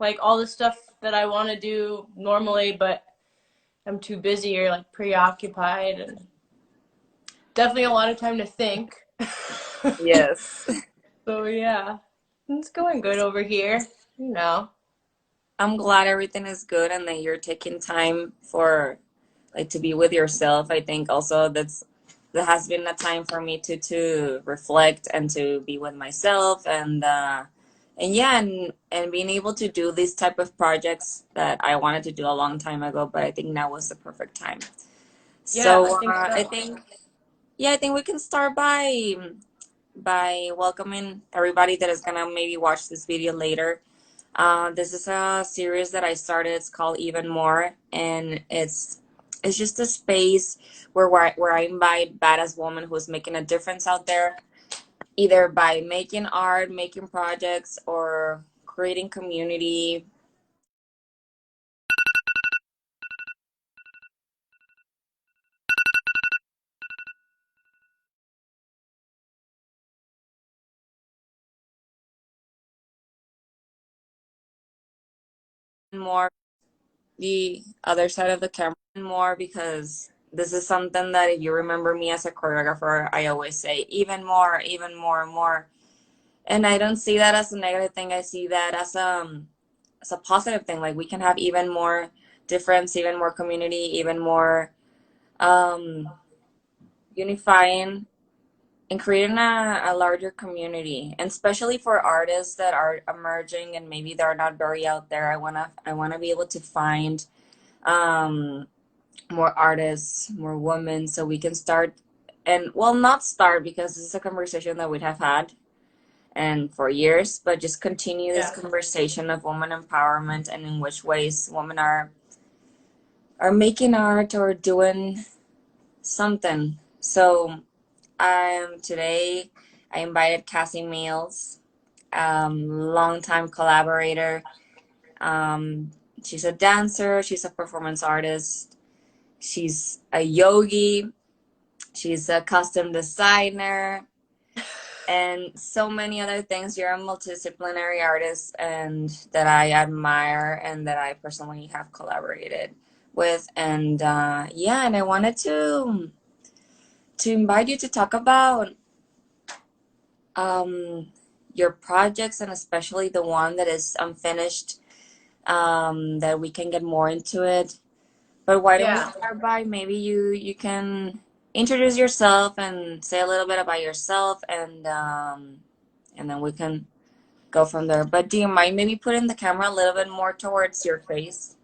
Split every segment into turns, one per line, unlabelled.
like all the stuff that I want to do normally, but I'm too busy or like preoccupied, and definitely a lot of time to think.
Yes.
So yeah, it's going good over here. You know.
I'm glad everything is good and that you're taking time for like to be with yourself. I think also that has been a time for me to reflect and to be with myself and yeah and being able to do these type of projects that I wanted to do a long time ago, but I think now was the perfect time.
Yeah, I
So
think
I
so.
think yeah, I think we can start by welcoming everybody that is gonna maybe watch this video later. This is a series that I started. It's called Even More, and it's just a space where I invite badass women who's making a difference out there, either by making art, making projects, or creating community. More the other side of the camera more because this is something that if you remember me as a choreographer, I always say even more, more. And I don't see that as a negative thing. I see that as a positive thing. Like we can have even more difference, even more community, even more um, unifying, and creating a larger community. And especially for artists that are emerging and maybe they're not very out there, I wanna be able to find um, more artists, more women, so we can start and well, not start because this is a conversation that we have had and for years, but just continue this
Yeah.
conversation of woman empowerment and in which ways women are making art or doing something. So today I invited Cassie Mills, longtime collaborator. Um, she's a dancer, she's a performance artist, she's a yogi, she's a custom designer, and so many other things. You're a multidisciplinary artist and that I admire and that I personally have collaborated with. And yeah, and I wanted to invite you to talk about um, your projects and especially the one that is unfinished, that we can get more into it. But why don't we
Yeah.
start by maybe you can introduce yourself and say a little bit about yourself and then we can go from there. But do you mind maybe putting the camera a little bit more towards your face?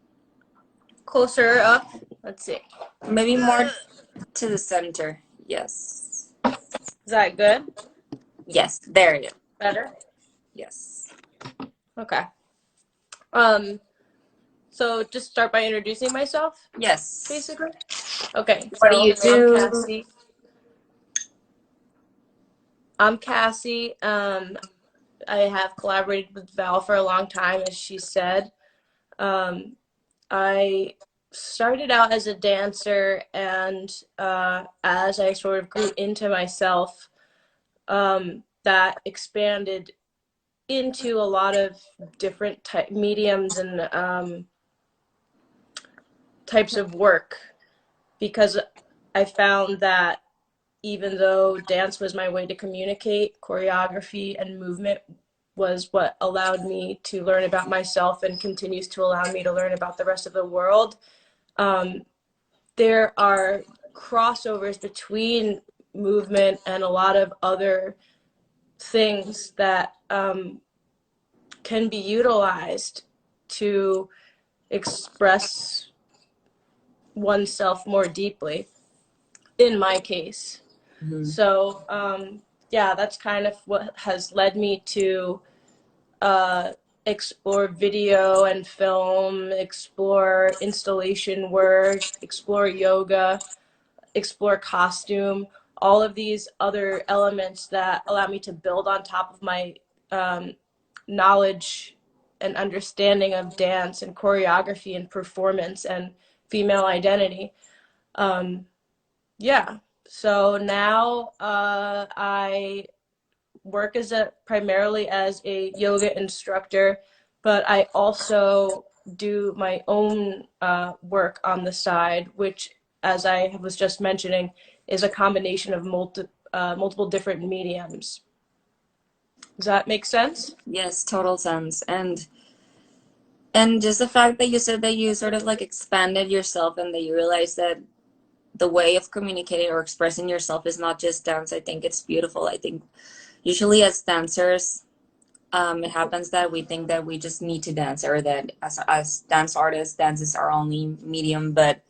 Closer up. Let's see.
Maybe more to the center. Yes.
Is that good?
Yes, there you go.
Better?
Yes.
Okay. Um, so just start by introducing myself,
Yes.
basically. Okay,
What do
so
you do?
I'm Cassie. I have collaborated with Val for a long time, as she said. Um, I started out as a dancer, and as I sort of grew into myself, that expanded into a lot of different mediums and types of work because I found that even though dance was my way to communicate, choreography and movement was what allowed me to learn about myself and continues to allow me to learn about the rest of the world. Um, there are crossovers between movement and a lot of other things that can be utilized to express oneself more deeply, in my case.
Mhm.
So, yeah, that's kind of what has led me to uh, explore video and film, explore installation work, explore yoga, explore costume, all of these other elements that allow me to build on top of my um, knowledge and understanding of dance and choreography and performance and female identity. Um, yeah. So now I work as a primarily as a yoga instructor, but I also do my own work on the side, which, as I was just mentioning, is a combination of multiple different mediums. Does that make sense?
Yes, total sense. And just the fact that you said that you sort of like expanded yourself and that you realized that the way of communicating or expressing yourself is not just dance. I think it's beautiful. I think usually as dancers, it happens that we think that we just need to dance, or that as dance artists, dance is our only medium. But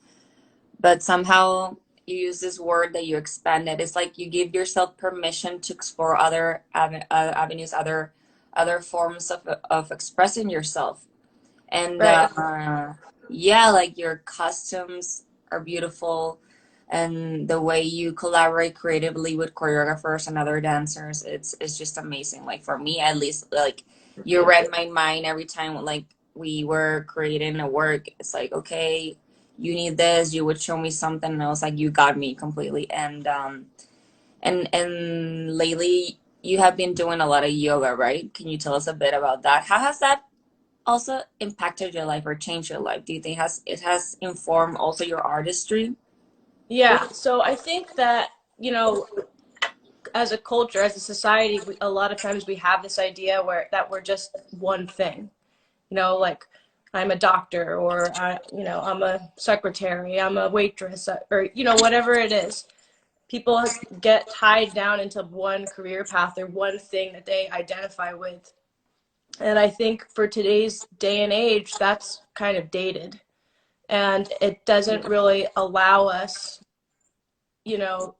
somehow you use this word that you expanded. It's like you give yourself permission to explore other avenues, other forms of expressing yourself. And
Right.
yeah, like your costumes are beautiful, and the way you collaborate creatively with choreographers and other dancers, it's just amazing. Like for me at least, like you read my mind every time like we were creating a work. It's like, okay, you need this, you would show me something, and I was like, you got me completely. And lately you have been doing a lot of yoga, right? Can you tell us a bit about that? How has that also impacted your life or changed your life? Do you think has informed also your artistry?
Yeah. So I think that, as a culture, as a society, a lot of times we have this idea where that we're just one thing. Like I'm a doctor, or I'm a secretary, I'm a waitress, or whatever it is. People get tied down into one career path or one thing that they identify with. And I think for today's day and age, that's kind of dated. And it doesn't really allow us, you know,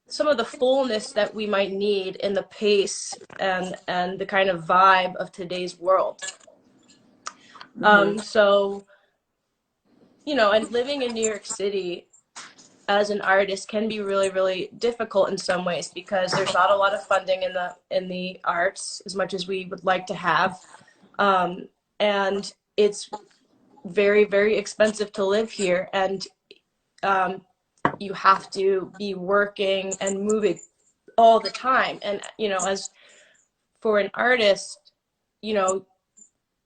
some of the fullness that we might need in the pace and the kind of vibe of today's world.
Mm-hmm.
So, and living in New York City as an artist can be really, really difficult in some ways because there's not a lot of funding in the arts as much as we would like to have. And it's very, very expensive to live here, and um, you have to be working and moving all the time. And as for an artist, you know,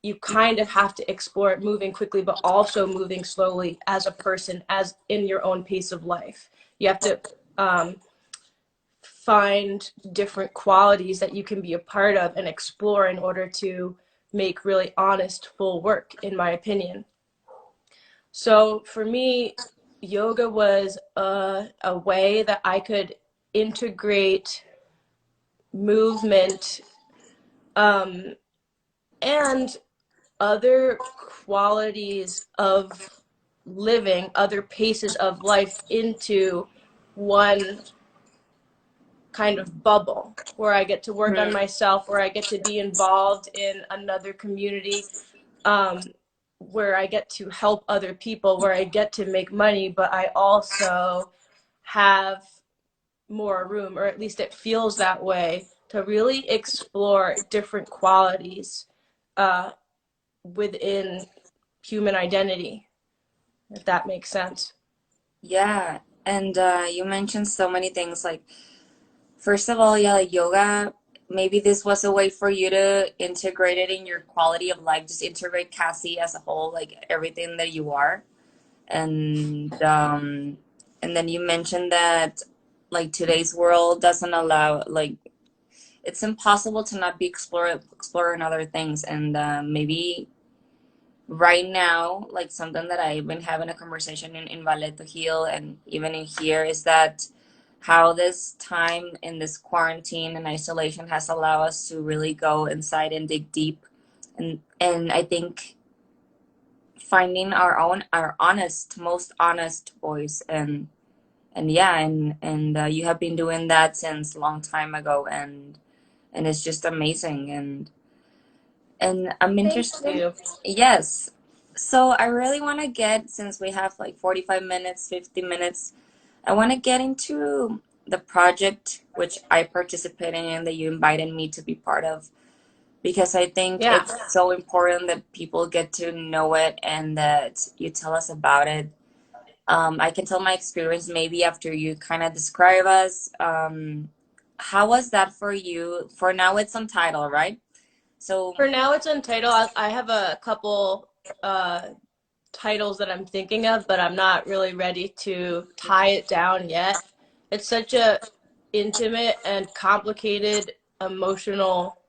you kind of have to explore it moving quickly, but also moving slowly as a person, as in your own pace of life. You have to um, find different qualities that you can be a part of and explore in order to make really honest, full work, in my opinion. So for me, yoga was a way that I could integrate movement um, and other qualities of living, other paces of life into one kind of bubble where I get to work on myself, where I get to be involved in another community, um, where I get to help other people, where I get to make money, but I also have more room, or at least it feels that way, to really explore different qualities uh, within human identity, if that makes sense.
Yeah, and you mentioned so many things. Like, first of all, yeah, like yoga. Maybe this was a way for you to integrate it in your quality of life. Just integrate Cassie as a whole, like everything that you are. And and then you mentioned that like today's world doesn't allow, like it's impossible to not be exploring other things. And maybe right now, like something that I've been having a conversation in VALLETO Heal and even in here is that how this time in this quarantine and isolation has allowed us to really go inside and dig deep. And I think finding our honest, most honest voice. And yeah, and you have been doing that since a long time ago, and it's just amazing. And I'm
Thank
interested.
you.
Yes. So I really want to get, since we have like 45 minutes, 50 minutes, I want to get into the project which I participated in that you invited me to be part of, because I think
Yeah.
it's so important that people get to know it and that you tell us about it. I can tell my experience maybe after you kind of describe us. How was that for you? For now, it's on title, right? So,
For now, it's untitled. I have a couple titles that I'm thinking of, but I'm not really ready to tie it down yet. It's such a intimate and complicated emotional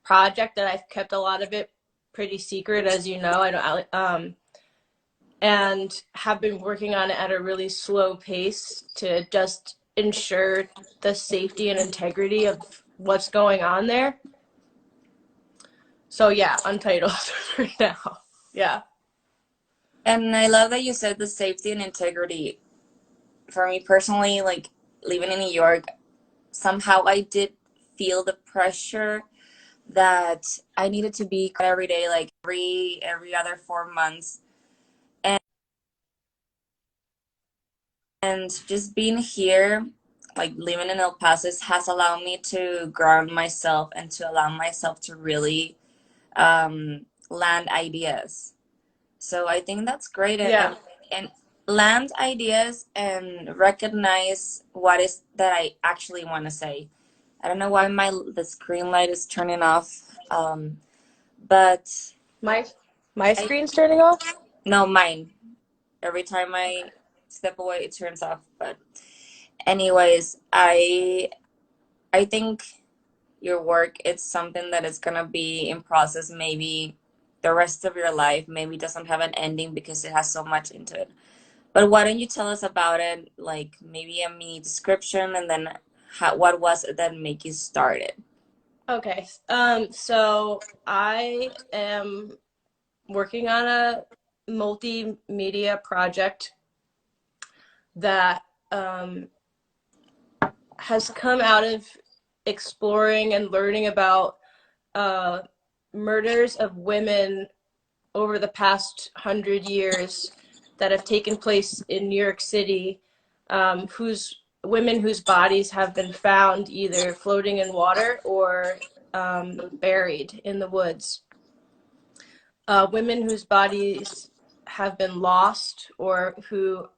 project that I've kept a lot of it pretty secret, as you know. I don't and have been working on it at a really slow pace to just ensure the safety and integrity of what's going on there. So yeah, untitled for now. Yeah.
and I love that you said the safety and integrity. For me personally, like living in New York, somehow I did feel the pressure that I needed to be every day, like every other 4 months. And just being here, like living in El Paso, has allowed me to ground myself and to allow myself to really land ideas. So I think that's great,
Yeah.
and land ideas and recognize what is that I actually want to say. I don't know why the screen light is turning off, but
My my
I
screen's turning off?
no mine. Every time I step away, it turns off. But anyways, I think your work, it's something that is gonna be in process maybe the rest of your life. Maybe it doesn't have an ending because it has so much into it. But why don't you tell us about it? Like maybe a mini description, and then what was it that made you start it?
Okay. So I am working on a multimedia project that has come out of exploring and learning about uh, murders of women over the past 100 years that have taken place in New York City, whose women whose bodies have been found either floating in water or buried in the woods. Women whose bodies have been lost or who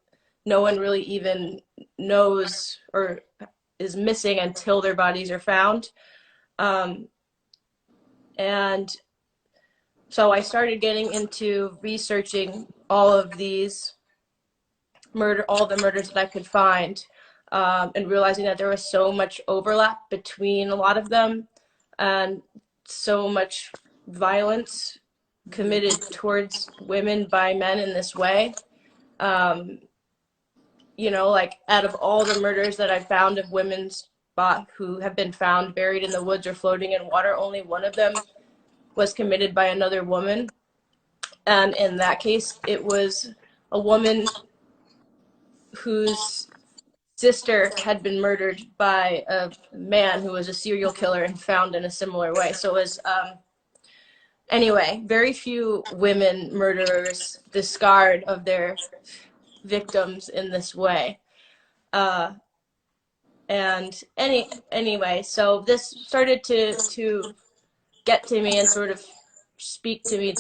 no one really even knows or is missing until their bodies are found. Um, and so I started getting into researching all of these all the murders that I could find, and realizing that there was so much overlap between a lot of them, and so much violence committed towards women by men in this way. Um, like out of all the murders that I found of women's who have been found buried in the woods or floating in water, only one of them was committed by another woman. And in that case, it was a woman whose sister had been murdered by a man who was a serial killer and found in a similar way. So it was, anyway, very few women murderers discard of their victims in this way. Uh, and anyway, so this started to get to me and sort of speak to me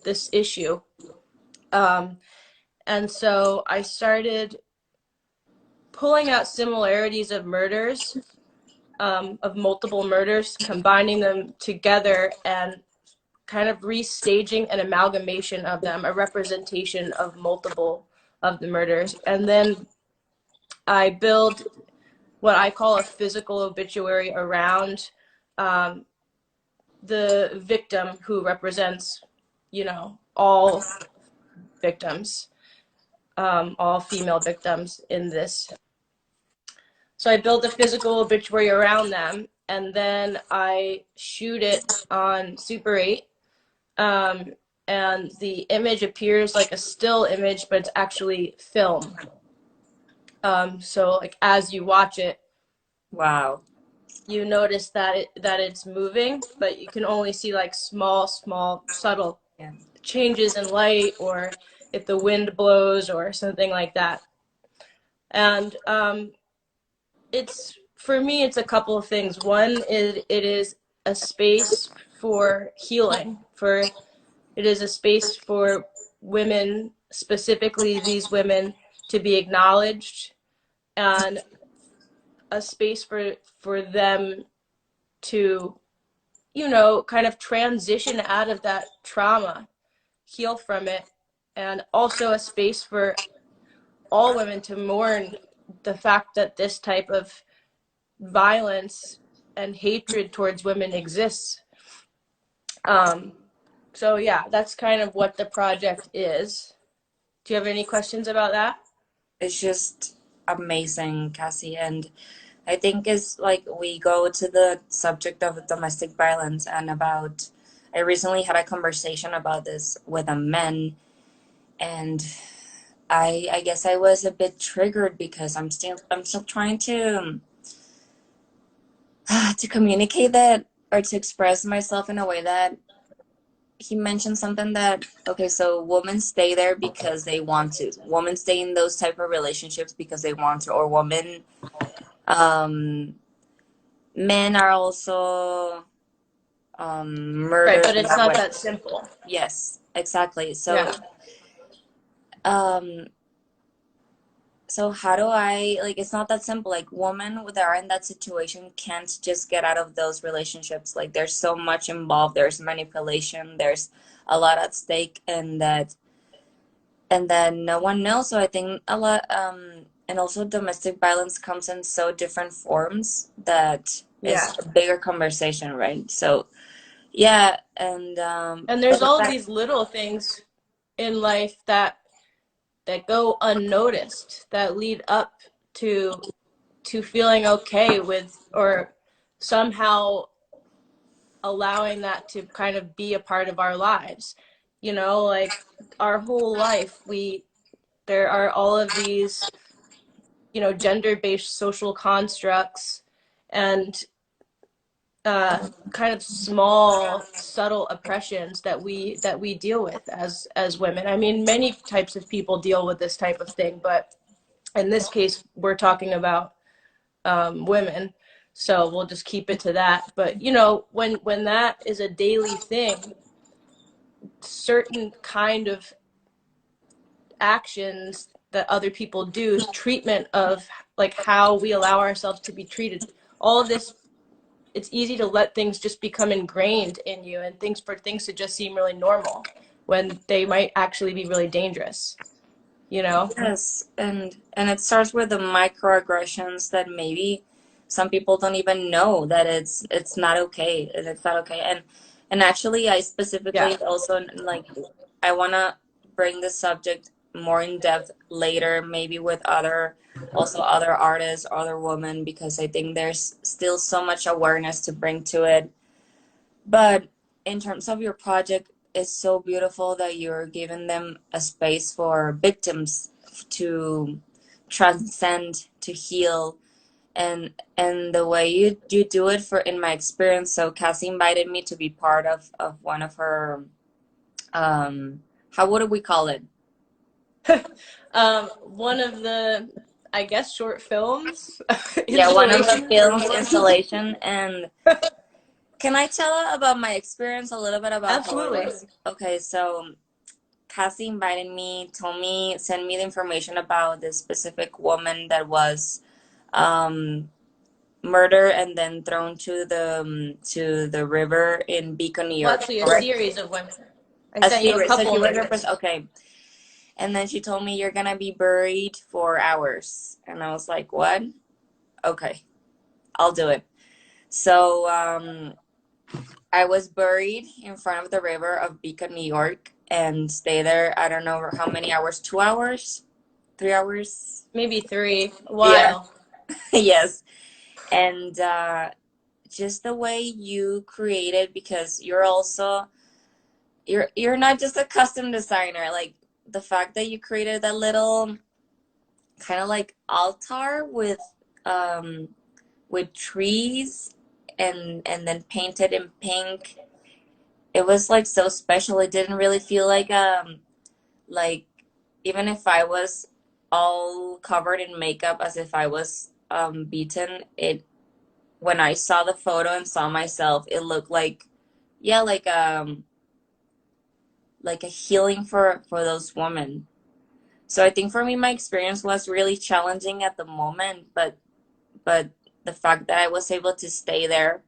this issue. Um, and so I started pulling out similarities of murders, of multiple murders, combining them together and kind of restaging an amalgamation of them, a representation of multiple of the murders. And then I build what I call a physical obituary around um, the victim who represents, all victims, all female victims in this. So I build a physical obituary around them, and then I shoot it on Super 8. Um, and the image appears like a still image, but it's actually film. So like as you watch it,
Wow.
you notice that it's moving, but you can only see like small, subtle
Yeah.
changes in light, or if the wind blows or something like that. And it's for me, it's a couple of things. One is it is a space for healing. For it is a space for women, specifically these women, to be acknowledged, and a space for them to kind of transition out of that trauma, heal from it, and also a space for all women to mourn the fact that this type of violence and hatred towards women exists. Um, so yeah, that's kind of what the project is. Do you have any questions about that?
It's just amazing, Cassie. And I think it's like we go to the subject of domestic violence and about. I recently had a conversation about this with a man, and I guess I was a bit triggered because I'm still trying to communicate that or to express myself in a way that he mentioned something that okay, so women stay there because they want to. Women stay in those type of relationships because they want to, or women um men are also
Right,
murdered
but it's not
when
that simple.
yes, exactly. So
Yeah.
um so how do I like it's not that simple. Like women that are in that situation can't just get out of those relationships. Like there's so much involved, there's manipulation, there's a lot at stake, and then no one knows. So I think a lot and also domestic violence comes in so different forms that
Yeah.
is a bigger conversation, right? So yeah, and
And
but
there's
the
all of
fact
these little things in life that go unnoticed that lead up to feeling okay with, or somehow allowing that to kind of be a part of our lives. Like our whole life, there are all of these, gender-based social constructs and kind of small, subtle oppressions that we deal with as women. I mean, many types of people deal with this type of thing, but in this case, we're talking about women. So we'll just keep it to that. But when that is a daily thing, certain kind of actions that other people do, treatment of like how we allow ourselves to be treated, all of this, it's easy to let things just become ingrained in you, and things to just seem really normal when they might actually be really dangerous, you know?
yes, and it starts with the microaggressions that maybe some people don't even know that it's not okay and it's not okay. And actually, I
Yeah.
specifically also like I wanna bring this subject more in depth later, maybe with other artists, other women, because I think there's still so much awareness to bring to it. But in terms of your project, it's so beautiful that you're giving them a space for victims to transcend, to heal, and the way you do it for in my experience. So Cassie invited me to be part of one of her how would we call it?
One of the, I guess, short films
Yeah, one of the
installations or
films
what?
installation. And can I tell about my experience a little bit about how it
Absolutely.
was? Okay, so Cassie invited me, told me, sent me the information about this specific woman that was um, murdered and then thrown to the river in Beacon, New
Well,
York.
actually, a
Correct?
series of women. I
A
sent you a
series. So
couple
she was
images.
okay. And then she told me you're gonna be buried for hours, and I was like, what? Okay, I'll do it. So I was buried in front of the river of Beacon, New York, and stay there. I don't know how many hours. 2 hours, 3 hours.
Maybe three. A
Yeah.
while.
Yes. And just the way you created, because you're not just a custom designer. Like the fact that you created that little kind of like altar um with trees and then painted in pink. It was like so special. It didn't really feel like even if I was all covered in makeup as if I was beaten, it when I saw the photo and saw myself, it looked like yeah, like a healing for those women. So I think for me my experience was really challenging at the moment, but the fact that I was able to stay there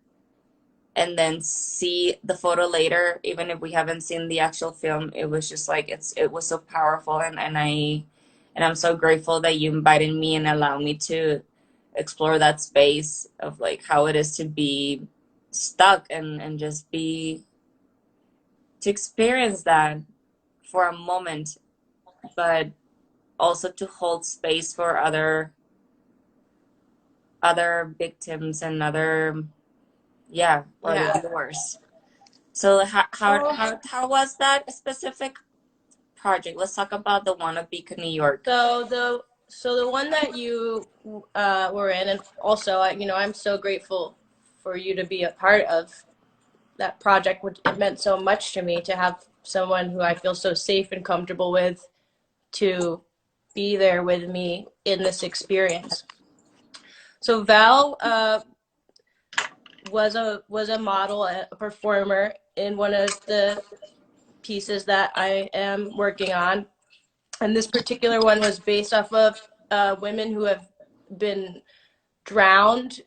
and then see the photo later, even if we haven't seen the actual film, it was just like it was so powerful, and I'm so grateful that you invited me and allowed me to explore that space of like how it is to be stuck and just be to experience that for a moment, but also to hold space for other victims and other, yeah, or
Yeah.
viewers. So
Oh,
how was that specific project? Let's talk about the one of Beacon, New York.
so the one that you were in, and also I'm so grateful for you to be a part of that project. Which it meant so much to me to have someone who I feel so safe and comfortable with to be there with me in this experience. So Val was a model, a performer in one of the pieces that I am working on, and this particular one was based off of women who have been drowned,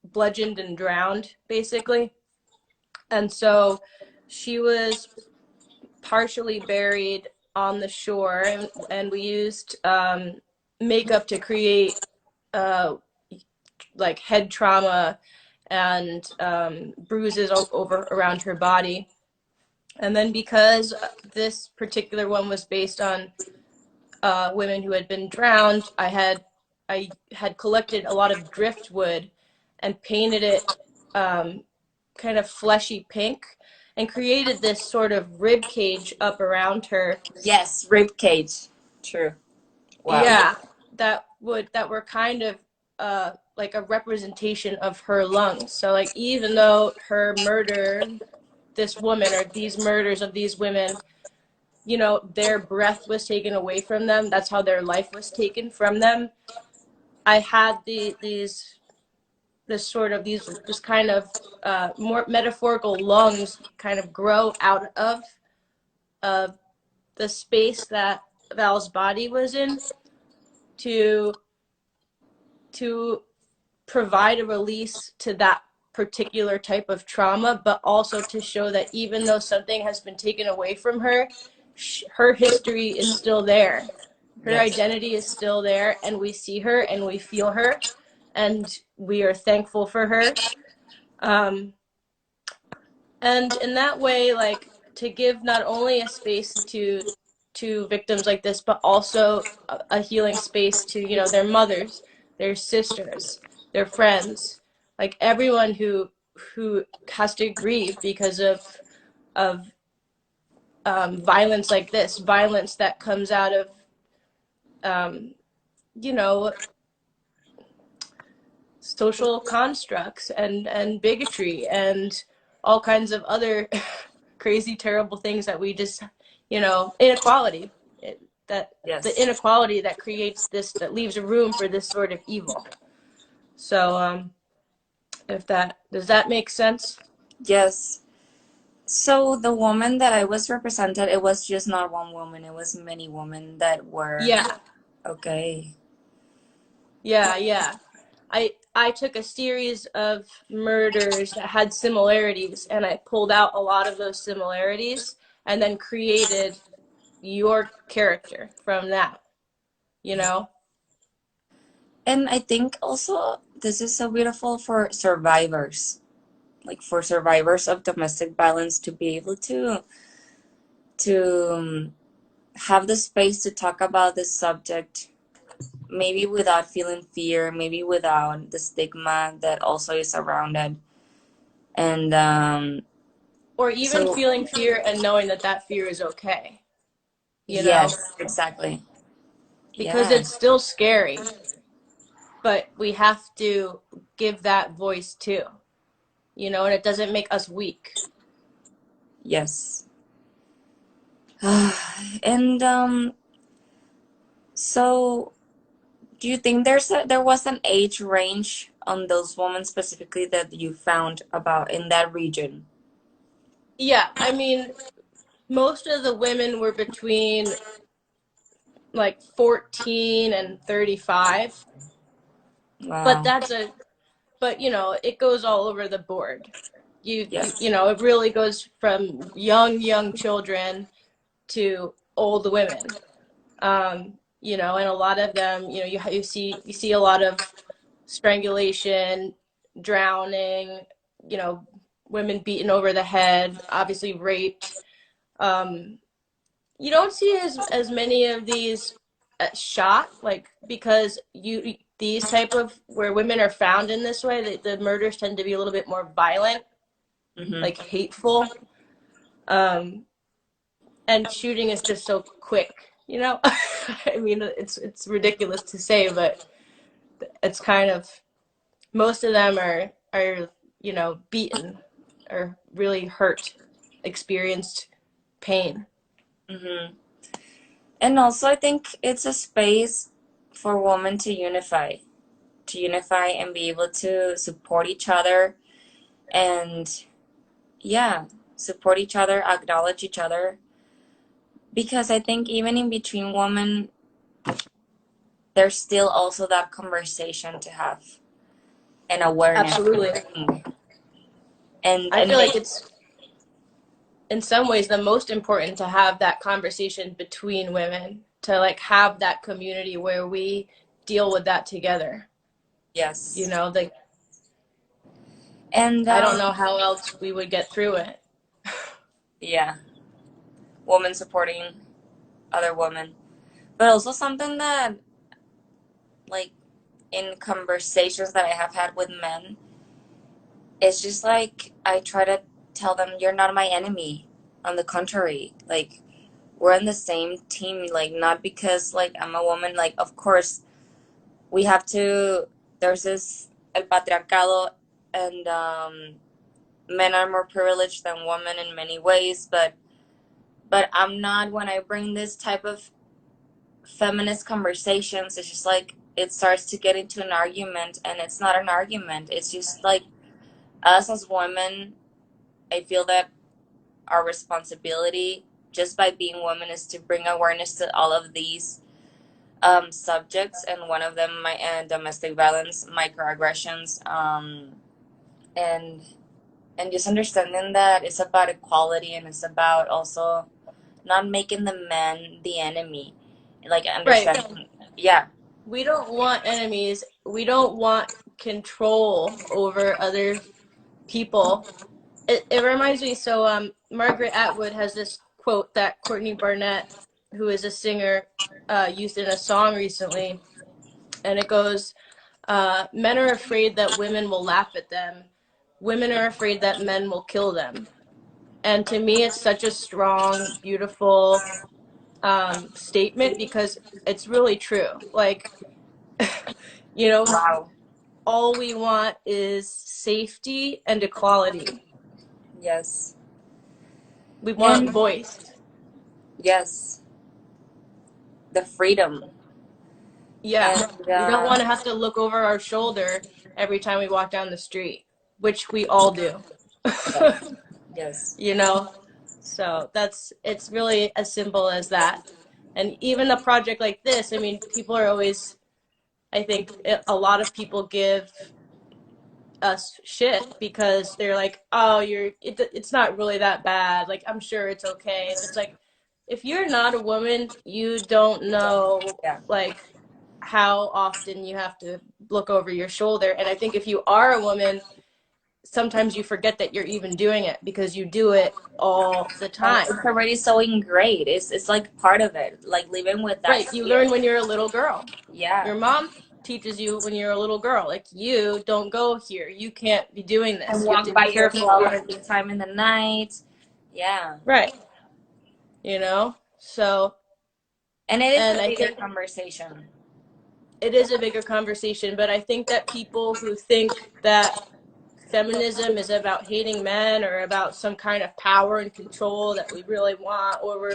bludgeoned and drowned, basically. And so she was partially buried on the shore, and we used makeup to create uh, like head trauma and bruises over around her body. And then because this particular one was based on women who had been drowned, I had collected a lot of driftwood and painted it kind of fleshy pink and created this sort of rib cage up around her.
Yes, rib cage. True. Wow.
Yeah, that were kind of like a representation of her lungs. So like even though her murder, this woman or these murders of these women, their breath was taken away from them. That's how their life was taken from them. I had this sort of these this kind of more metaphorical lungs kind of grow out of the space that Val's body was in to to provide a release to that particular type of trauma, but also to show that even though something has been taken away from her, her history is still there. Her
Yes.
identity is still there, and we see her and we feel her, and we are thankful for her. Um, and in that way, like to give not only a space to victims like this, but also a healing space to their mothers, their sisters, their friends, like everyone who has to grieve because of violence like this, violence that comes out of um, you know social constructs and bigotry and all kinds of other crazy terrible things that we just inequality, that the
Yes.
inequality that creates this, that leaves a room for this sort of evil. So if that does that make sense?
Yes. So the woman that I was represented, it was just not one woman. It was many women that were
Yeah,
okay.
yeah. I took a series of murders that had similarities, and I pulled out a lot of those similarities and then created your character from that, you know?
And I think also this is so beautiful for survivors, like for survivors of domestic violence to be able to have the space to talk about this subject, maybe without feeling fear, maybe without the stigma that also is around it. And
Or even
so,
feeling fear and knowing that that fear is okay, you know?
yes, exactly.
Because
Yeah,
it's still scary, but we have to give that voice too, and it doesn't make us weak.
yes. And so do you think there was an age range on those women specifically that you found about in that region?
Yeah, I mean, most of the women were between like 14 and 35, but
Wow.
that's but it goes all over the board.
Yes.
It really goes from young children to old women. And a lot of them, you see a lot of strangulation, drowning, you know, women beaten over the head, obviously raped. Um, you don't see as many of these shot, like, because these type of where women are found in this way, the murders tend to be a little bit more violent, like
Mm-hmm.
hateful. Um, and shooting is just so quick. I mean, it's ridiculous to say, but it's kind of, most of them are beaten or really hurt, experienced pain.
Mm-hmm. And also, I think it's a space for women to unify and be able to support each other and, yeah, support each other, acknowledge each other. Because I think even in between women, there's still also that conversation to have and awareness to
Absolutely.
bring and
I
and
feel like
make.
it's in some ways the most important to have that conversation between women, to like have that community where we deal with that together.
Yes.
Like,
And
I don't know how else we would get through it.
yeah, women supporting other women. But also something that, like, in conversations that I have had with men, it's just like I try to tell them, you're not my enemy. On the contrary, like, we're on the same team. Like, not because like I'm a woman. Like, of course we have to. There's this el patriarcado, and men are more privileged than women in many ways. But I'm not, when I bring this type of feminist conversations. It's just like it starts to get into an argument, and it's not an argument. It's just like us as women. I feel that our responsibility, just by being women, is to bring awareness to all of these subjects, and one of them, my domestic violence, microaggressions, and just understanding that it's about equality, and it's about also not making the men the enemy, like
Right.
understanding. Yeah.
We don't want enemies. We don't want control over other people. It reminds me, so Margaret Atwood has this quote that Courtney Barnett, who is a singer, used in a song recently, and it goes, men are afraid that women will laugh at them. Women are afraid that men will kill them. And to me, it's such a strong, beautiful statement, because it's really true. Like, you know,
Wow.
all we want is safety and equality.
Yes.
We want
And
voice.
yes, the freedom.
Yeah.
And
We don't want to have to look over our shoulder every time we walk down the street, which we all do.
yeah, yes.
you know? So it's really as simple as that. And even a project like this, I mean, people are always, I think a lot of people give us shit because they're like, oh, it's not really that bad. Like, I'm sure it's okay. And it's like, if you're not a woman, you don't know,
Yeah.
like, how often you have to look over your shoulder. And I think if you are a woman, sometimes you forget that you're even doing it because you do it all the
And
time.
it's already so ingrained. It's like part of it. Like living with that
Right. You
fear.
learn when you're a little girl.
Yeah.
Your mom teaches you when you're a little girl, like, you don't go here. You can't be doing
And
this. You have to
walk
be
by
careful
yourself
what.
at this time in the night. Yeah.
Right. So,
And it is
and
a
I
bigger
think
conversation.
it is a bigger conversation, but I think that people who think that feminism is about hating men or about some kind of power and control that we really want, or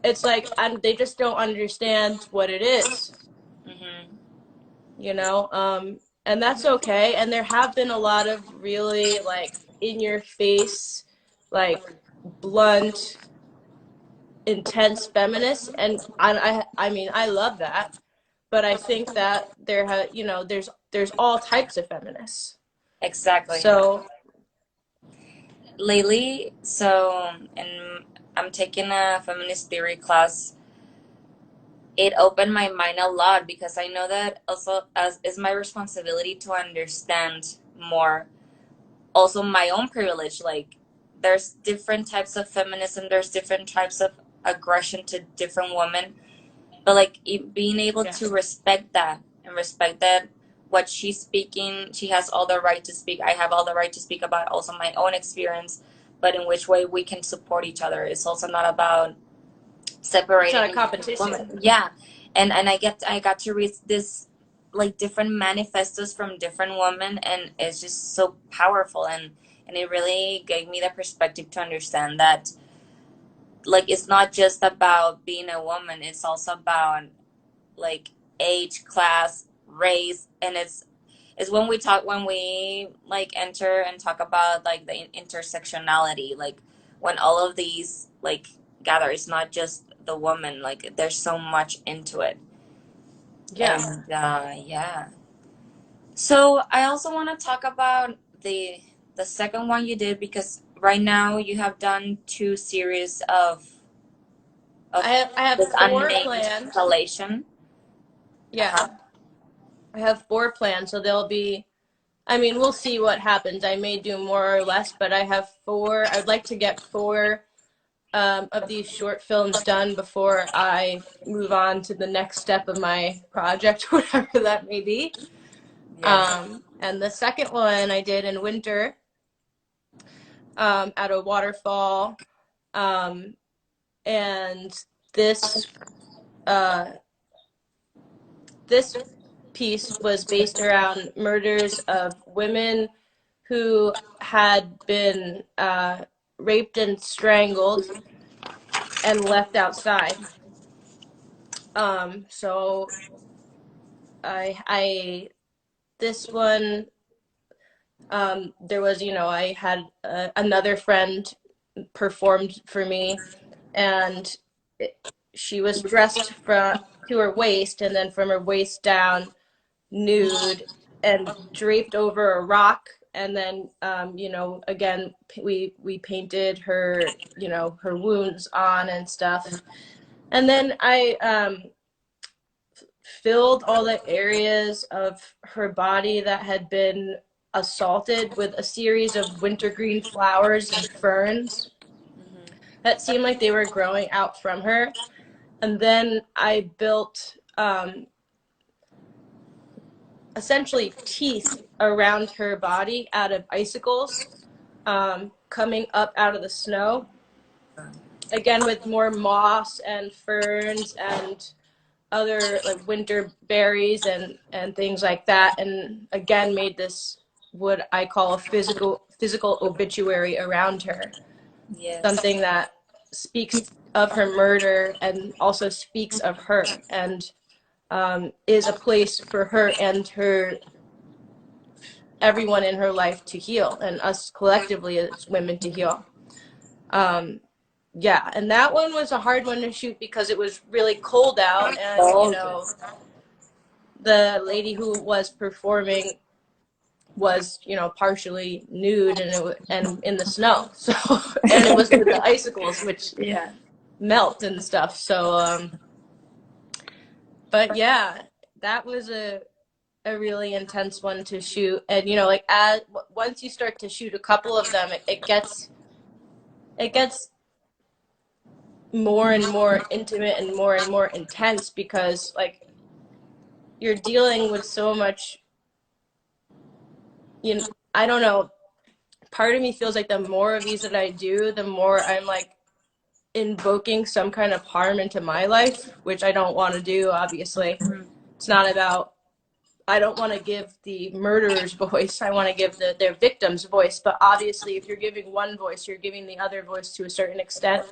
it's like, they just don't understand what it is,
Mm-hmm.
you know? And that's okay. And there have been a lot of really, like, in your face, like, blunt, intense feminists. And I mean, I love that. but I think that there's all types of feminists.
Exactly.
So
Lately, and I'm taking a feminist theory class. It opened my mind a lot because I know that also as is my responsibility to understand more also my own privilege. Like there's different types of feminism, there's different types of aggression to different women, but like being able
yeah,
to respect that and respect that what she's speaking, she has all the right to speak, I have all the right to speak about also my own experience, but in which way we can support each other. It's also not about
it's not
separating
a competition.
women. Yeah. And I got to read this like different manifestos from different women, and it's just so powerful, and it really gave me the perspective to understand that like it's not just about being a woman, it's also about like age, class, race, and it's when we like enter and talk about like the intersectionality, like when all of these like gather, it's not just the woman, like there's so much into it.
Yeah.
And yeah, so I also want to talk about the second one you did, because right now you have done two series of
I have
this
four
unnamed
planned.
installation.
Yeah. I have four planned, so there'll be, I mean, we'll see what happens. I may do more or less, but I have four. I would like to get four of these short films done before I move on to the next step of my project, whatever that may be.
Yes.
And the second one I did in winter at a waterfall. Um, and this uh, this piece was based around murders of women who had been raped and strangled and left outside. So I this one, there was, I had another friend performed for me, and it, she was dressed from to her waist, and then from her waist down nude and draped over a rock. And then again, we painted her, her wounds on and stuff. And then I filled all the areas of her body that had been assaulted with a series of wintergreen flowers and ferns that seemed like they were growing out from her. And then I built essentially teeth around her body out of icicles, coming up out of the snow. Again, with more moss and ferns and other like winter berries and things like that. And again, made this what I call a physical obituary around her,
Yes.
something that speaks of her murder and also speaks of her, and is a place for her and her everyone in her life to heal, and us collectively as women to heal. Um, yeah, and that one was a hard one to shoot because it was really cold out, and
Oh, yes.
the lady who was performing was partially nude, and and in the snow, so and it was with the icicles which
Yeah.
melt and stuff. So but yeah, that was a really intense one to shoot. And like as once you start to shoot a couple of them, it gets more and more intimate and more intense, because like you're dealing with so much. I don't know, part of me feels like the more of these that I do, the more I'm like invoking some kind of harm into my life, which I don't want to do. Obviously, it's not about, I don't want to give the murderer's voice. I want to give their victim's voice. But obviously, if you're giving one voice, you're giving the other voice to a certain extent,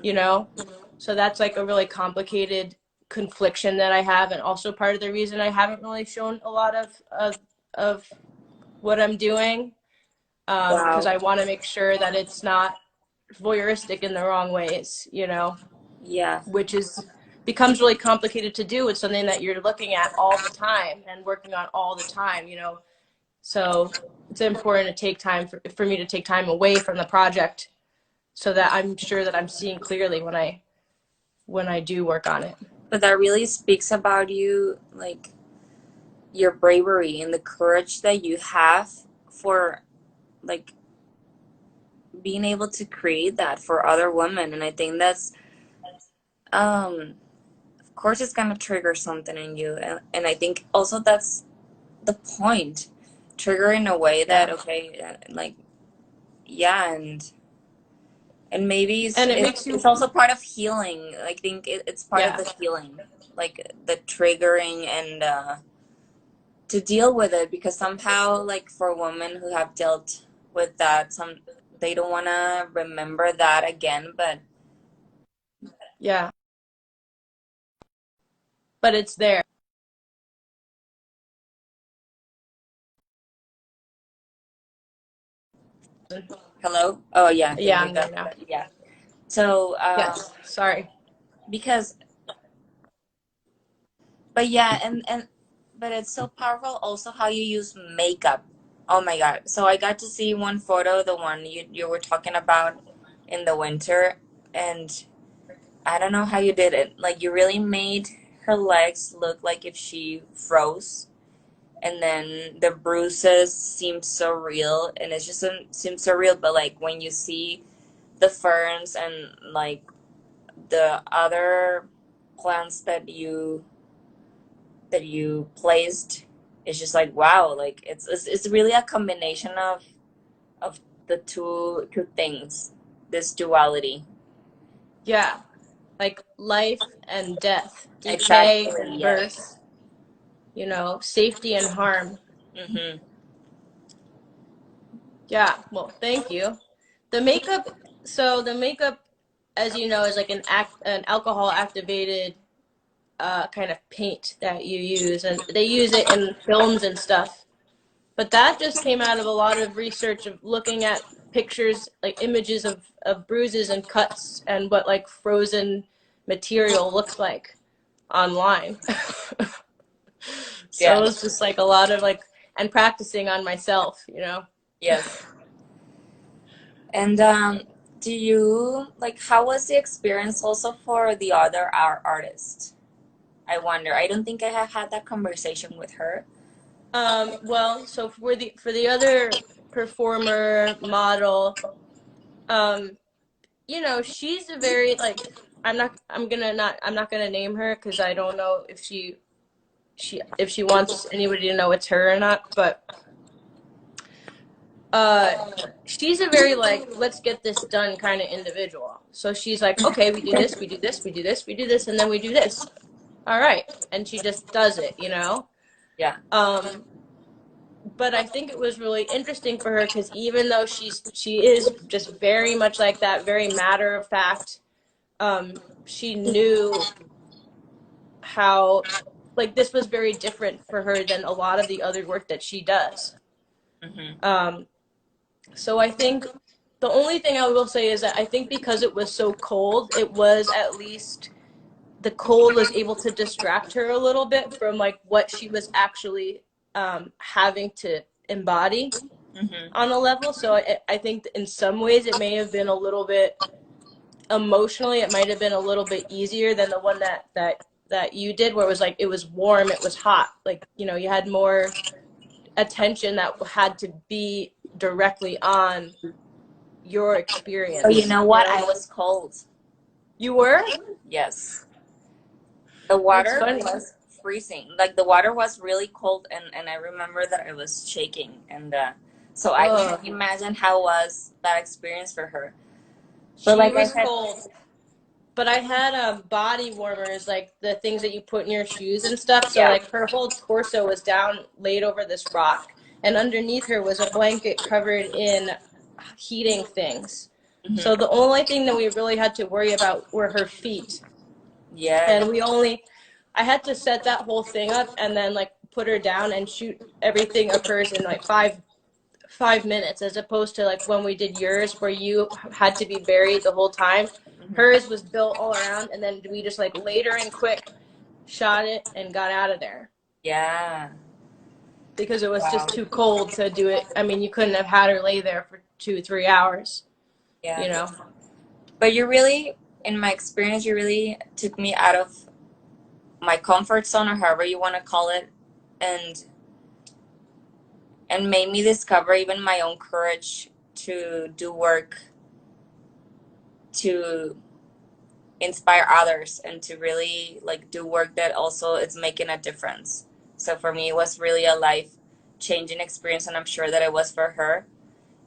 you know? So that's like a really complicated confliction that I have. And also part of the reason I haven't really shown a lot of what I'm doing, because
Wow.
I want to make sure that it's not voyeuristic in the wrong ways,
Yeah.
which is becomes really complicated to do. It's something that you're looking at all the time and working on all the time, you know. So it's important to take time for me to take time away from the project so that I'm sure that I'm seeing clearly when I do work on it.
But that really speaks about you, like your bravery and the courage that you have for like being able to create that for other women. And I think that's of course it's gonna trigger something in you, and I think also that's the point, trigger in a way that
Yeah.
okay, like yeah, and maybe
And it makes
it's
you,
also part of healing. I think it's part of
yeah,
the healing, like the triggering and to deal with it, because somehow like for women who have dealt with that, some they don't want to remember that again, but
yeah, but it's there.
hello, oh yeah, there
Yeah,
you
I'm
go.
there now.
Yeah, so
Yes, sorry.
because but yeah, and but it's so powerful also how you use makeup. Oh my god. So I got to see one photo, the one you were talking about in the winter, and I don't know how you did it. Like you really made her legs look like if she froze, and then the bruises seem so real, and it just seems so real, but like when you see the ferns and like the other plants that you placed, it's just like wow, like it's really a combination of the two things, this duality.
Yeah, like life and death, decay
Exactly,
and
yeah.
birth, you know, safety and harm.
Mm-hmm.
Yeah, well, thank you. The makeup, so the makeup, as you know, is like an alcohol activated kind of paint that you use, and they use it in films and stuff. But that just came out of a lot of research of looking at pictures, like images of bruises and cuts and what like frozen material looks like online.
Yeah.
So it's just like a lot of like, and practicing on myself, you know?
Yes. And do you like how was the experience also for the other artist? I wonder. I don't think I have had that conversation with her.
Well, so for the other performer model, um, you know, she's a very like I'm not gonna name her because I don't know if if she wants anybody to know it's her or not, but uh she's a very like let's get this done kind of individual. So she's like, okay, we do this, we do this, we do this, we do this, and then we do this. All right. And she just does it, you know?
Yeah.
Um but I think it was really interesting for her because even though she is just very much like that, very matter of fact, she knew how like this was very different for her than a lot of the other work that she does.
Mm-hmm.
Um, so I think the only thing I will say is that I think because it was so cold, it was at least the cold was able to distract her a little bit from like what she was actually having to embody
Mm-hmm.
on a level. So I think in some ways it may have been a little bit emotionally, it might have been a little bit easier than the one that you did, where it was like it was warm, it was hot, like you know you had more attention that had to be directly on your
Oh, you
experience.
know
You
what?
know,
I was cold.
you were.
Yes. The
That's
water
funny.
was freezing. Like the water was really cold, and I remember that I was shaking, and so I can
Oh,
imagine how was that experience for her. But
she
like I
was
said,
cold. But I had body warmers, like the things that you put in your shoes and stuff. So
yeah.
like her whole torso was down, laid over this rock, and underneath her was a blanket covered in heating things. So
Mm-hmm.
the only thing that we really had to worry about were her feet,
Yes.
and I had to set that whole thing up and then like put her down and shoot everything of hers in like 5 minutes, as opposed to like when we did yours, where you had to be buried the whole time. Hers was built all around, and then we just like laid her in quick, shot it, and got out of there
Yeah.
because it was
Wow.
just too cold to do it. I mean, you couldn't have had her lay there for 2 3 hours,
Yeah.
you know.
But you really, in my experience, you really took me out of my comfort zone, or however you want to call it, and made me discover even my own courage to do work to inspire others and to really like do work that also is making a difference. So for me, it was really a life changing experience, and I'm sure that it was for her.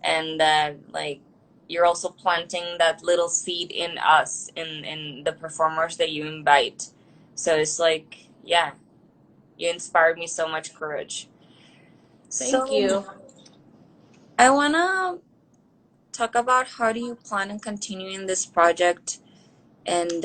And that like you're also planting that little seed in us, in the performers that you invite. So it's like, yeah, you inspired me so much courage.
Thank
So
you.
I wanna talk about how do you plan on continuing this project, and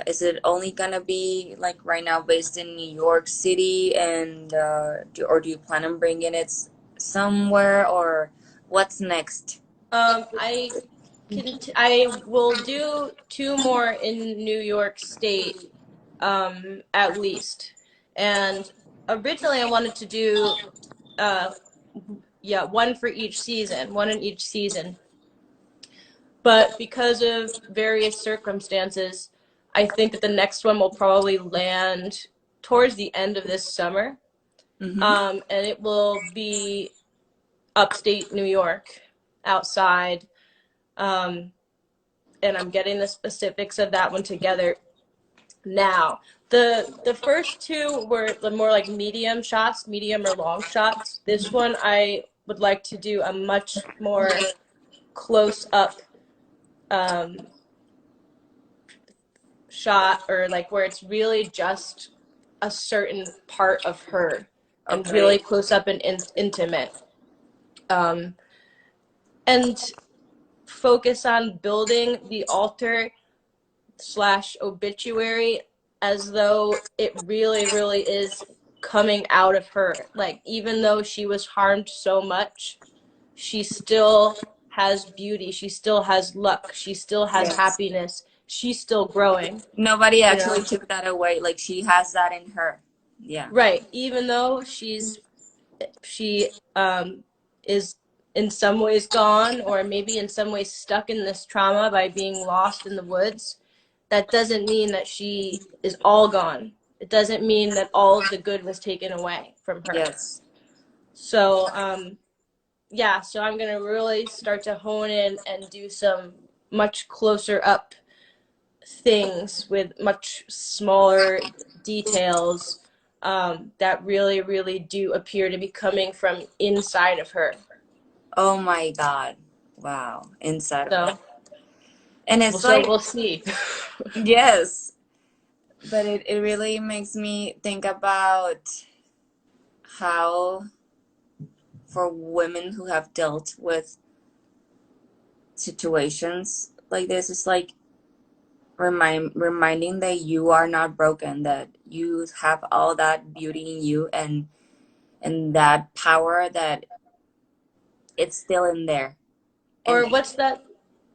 is it only gonna be like right now based in New York City, and or do you plan on bringing it somewhere, or what's next?
I will do two more in New York State, at least. And originally, I wanted to do, uh, yeah, one for each season, one in each season. But because of various circumstances, I think that the next one will probably land towards the end of this summer.
Mm-hmm.
And it will be upstate New York, outside. Um, and I'm getting the specifics of that one together now. The first two were the more like medium shots, medium or long shots. This one I would like to do a much more close up, um, shot, or like where it's really just a certain part of her and
Okay.
really close up and intimate. Um, and focus on building the altar slash obituary as though it really, really is coming out of her. Like, even though she was harmed so much, she still has beauty. She still has luck. She still has
Yes.
happiness. She's still growing,
Nobody
you
actually
know?
took that away. Like she has that in her. Yeah.
Right. Even though she is in some ways gone, or maybe in some ways stuck in this trauma by being lost in the woods, that doesn't mean that she is all gone. It doesn't mean that all of the good was taken away from her.
Yes.
So, yeah, so I'm going to really start to hone in and do some much closer up things with much smaller details, that really, really do appear to be coming from inside of her.
Oh my God. Wow. Inside of her.
So,
And
well,
it's
so
like,
we'll see.
yes, but it really makes me think about how for women who have dealt with situations like this, it's like reminding that you are not broken, that you have all that beauty in you, and that power, that it's still in there. And
Or what's that?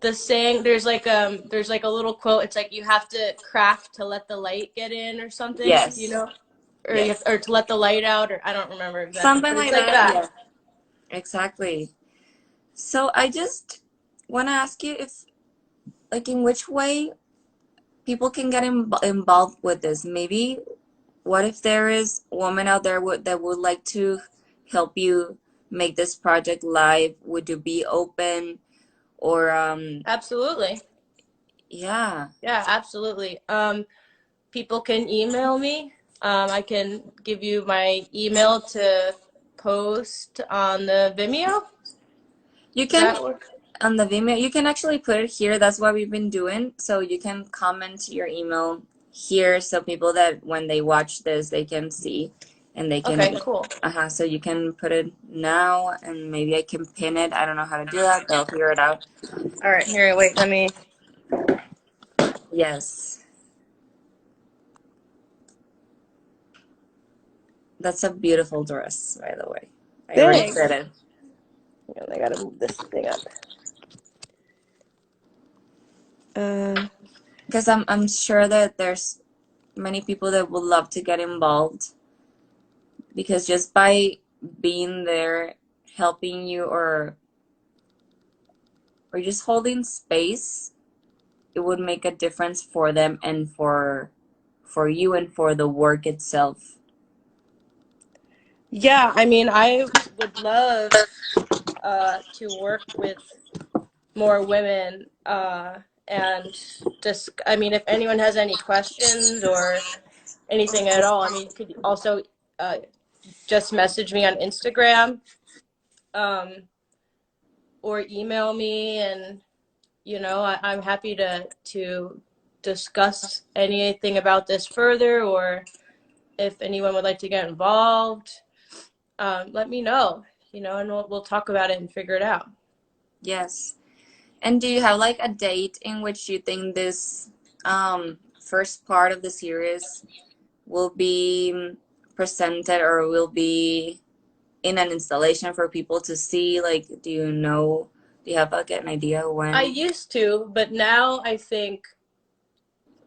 The saying, there's like a little quote. It's like you have to crack to let the light get in, or something, you
yes,
know, or
yes,
or to let the light out, or I don't remember exactly,
something
but it's
like
like
that.
that.
Yeah, exactly. So I just want to ask you if, like, in which way people can get involved with this. Maybe what if there is a woman out there that would like to help you make this project live? Would you be open, or
Absolutely.
yeah,
Yeah, absolutely. People can email me. I can give you my email to post on the Vimeo.
you
Does
can,
that work?
on the Vimeo, you can actually put it here. That's what we've been doing. So you can comment your email here, so people that when they watch this, they can see, and they can,
Okay, cool.
so you can put it now, and maybe I can pin it. I don't know how to do that, but I'll figure it out.
All right, here, wait, let me.
Yes. That's a beautiful dress, by the way. I already said
Thanks.
it.
I gotta move this thing up. Uh,
because I'm sure that there's many people that would love to get involved, because just by being there, helping you, or just holding space, it would make a difference for them and for you and for the work itself.
Yeah, I mean, I would love to work with more women, and just, I mean, if anyone has any questions or anything at all, I mean, you could also uh, just message me on Instagram, um, or email me, and I'm happy to discuss anything about this further, or if anyone would like to get involved, let me know, and we'll talk about it and figure it out.
Yes. And do you have like a date in which you think this first part of the series will be presented, or will be in an installation for people to see? Like, do you know, do you have like an idea
I
when?
used to, but now I think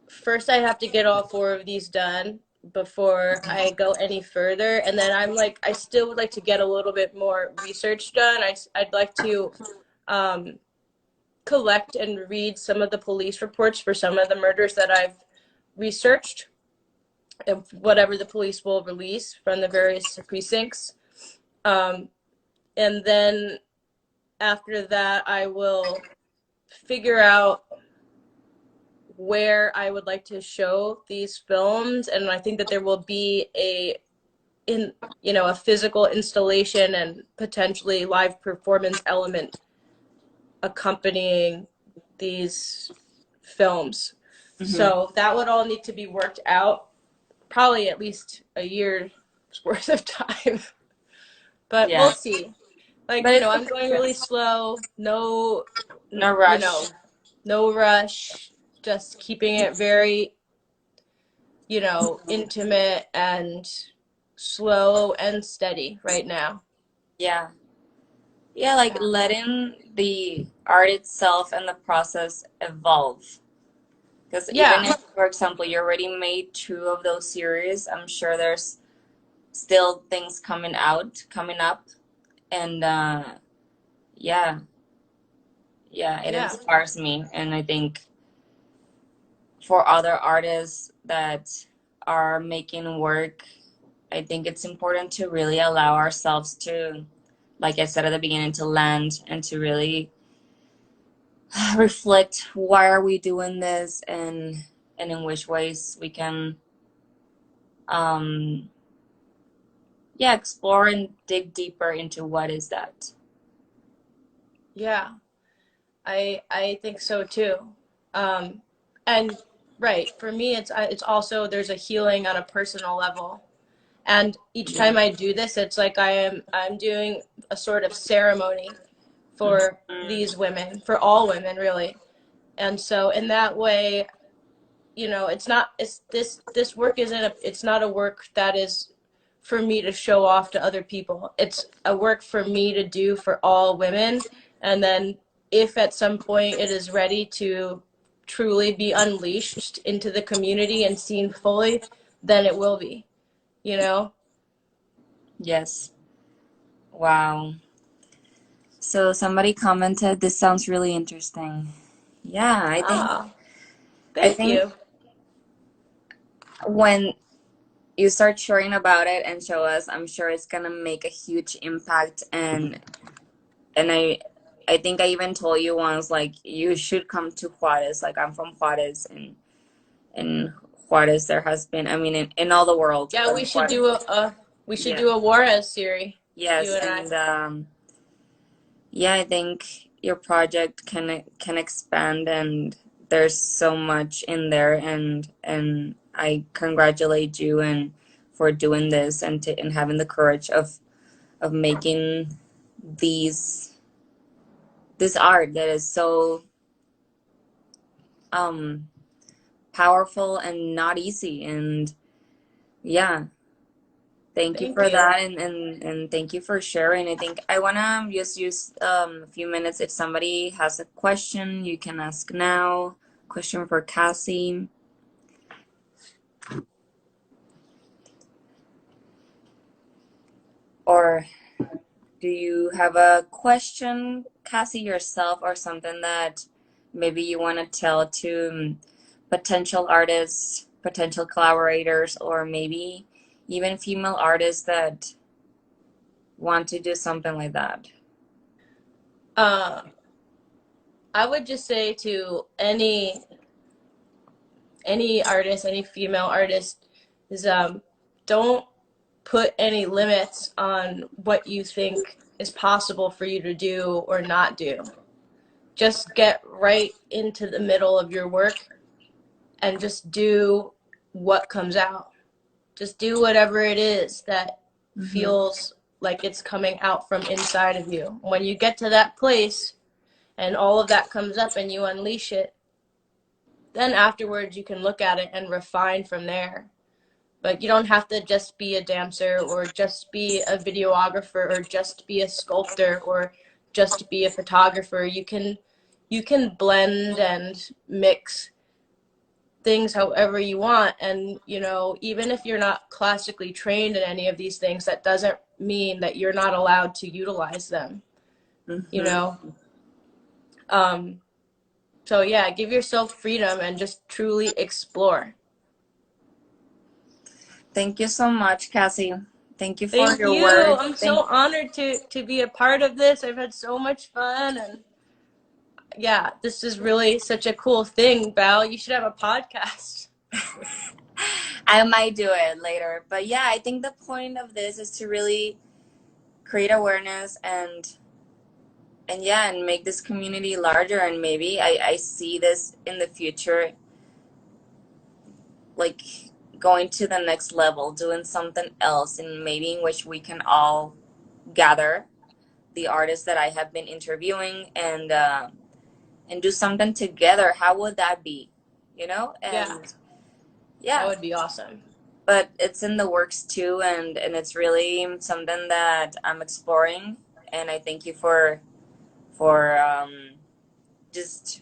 first I have to get all four of these done before I go any further. And then I'm like, I still would like to get a little bit more research done. I'd like to um, collect and read some of the police reports for some of the murders that I've researched, and whatever the police will release from the various precincts. Um, and then after that, I will figure out where I would like to show these films, and I think that there will be in a physical installation and potentially live performance element accompanying these films.
Mm-hmm.
So that would all need to be worked out, probably at least a year's worth of time. But we'll
Yeah,
see. Like,
but it's the
I'm going really
process.
slow. No,
No
you
rush.
know, no rush. Just keeping it very, intimate and slow and steady right now.
Yeah. Yeah, like
Yeah.
letting the art itself and the process evolve. Because even
Yeah.
if, for example, you already made two of those series, I'm sure there's still things coming up, and yeah, yeah, it
Yeah.
inspires me, and I think for other artists that are making work, I think it's important to really allow ourselves to, like I said at the beginning, to land and to really reflect why are we doing this, and in which ways we can um yeah, explore and dig deeper into what is that.
Yeah. I think so too. Um, and right, for me, it's also, there's a healing on a personal level. And each
Yeah.
time I do this, it's like I'm doing a sort of ceremony for
Mhm.
these women, for all women really. And so in that way, it's not, it's this work isn't it's not a work that is for me to show off to other people. It's a work for me to do for all women. And then if at some point it is ready to truly be unleashed into the community and seen fully, then it will be, you know?
Yes. Wow. So somebody commented, this sounds really interesting. Yeah,
Ah,
I
thank
think
you.
when you start sharing about it and show us, I'm sure it's gonna make a huge impact. And I think I even told you once, like, you should come to Juarez. Like, I'm from Juarez, and Juarez there has been, I mean, in all the world,
Yeah,
but in
we should
Juarez.
do a we should
Yeah.
do a Juarez series, you
Yes,
and I.
and yeah, I think your project can expand, and there's so much in there, and I congratulate you and for doing this, and having the courage of making these this art that is so um powerful and not easy. And yeah, thank you
Thank
for
you.
that, and thank you for sharing. I think I wanna just use a few minutes. If somebody has a question, you can ask now. question for Cassie. Or do you have a question, Cassie, yourself, or something that maybe you want to tell to potential artists, potential collaborators, or maybe even female artists that want to do something like that?
Uh, I would just say to any artist, any female artist, is don't put any limits on what you think is possible for you to do or not do. Just get right into the middle of your work and just do what comes out. Just do whatever it is that
Mm-hmm.
feels like it's coming out from inside of you. When you get to that place and all of that comes up and you unleash it, then afterwards you can look at it and refine from there. But you don't have to just be a dancer or just be a videographer or just be a sculptor or just be a photographer. You can blend and mix things however you want, and even if you're not classically trained in any of these things, that doesn't mean that you're not allowed to utilize them you
Mm-hmm.
know um so yeah, give yourself freedom and just truly explore.
Thank you so much, Cassie. Thank you for
Thank
your
you.
words.
I'm so honored to be a part of this. I've had so much fun, and yeah, this is really such a cool thing. Val, you should have a podcast.
I might do it later. But yeah, I think the point of this is to really create awareness and yeah, and make this community larger. And maybe I see this in the future, like going to the next level, doing something else, and maybe in which we can all gather the artists that I have been interviewing and do something together. How would that be? You know?
Yeah,
And
that
yeah,
would be awesome.
but it's in the works too, and it's really something that I'm exploring. And I thank you for just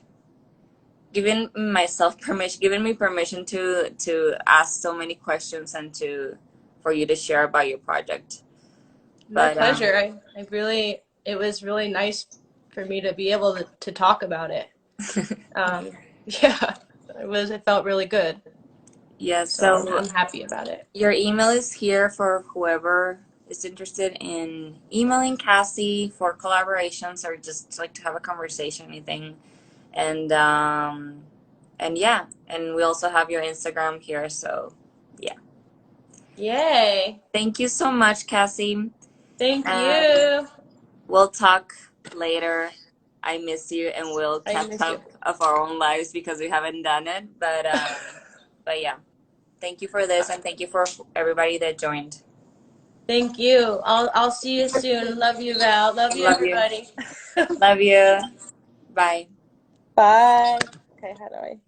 giving me permission to ask so many questions and to for you to share about your project.
My
But
pleasure. I really, it was really nice for me to be able to talk about it. Yeah, it felt really good.
yeah,
So I'm
so
I'm happy about it.
your email is here for whoever is interested in emailing Cassie for collaborations or just like to have a conversation, anything. And and yeah, and we also have your Instagram here. So yeah,
Yay.
thank you so much, Cassie.
Thank
And
you.
we'll talk later. I miss you, and we'll
I
catch
miss you.
up of our own lives because we haven't done it. But yeah, thank you for this, and thank you for everybody that joined.
Thank you. I'll see you soon. Love you, Val. Love you,
Love you.
everybody.
Love you. Bye.
Bye. Okay, how do I?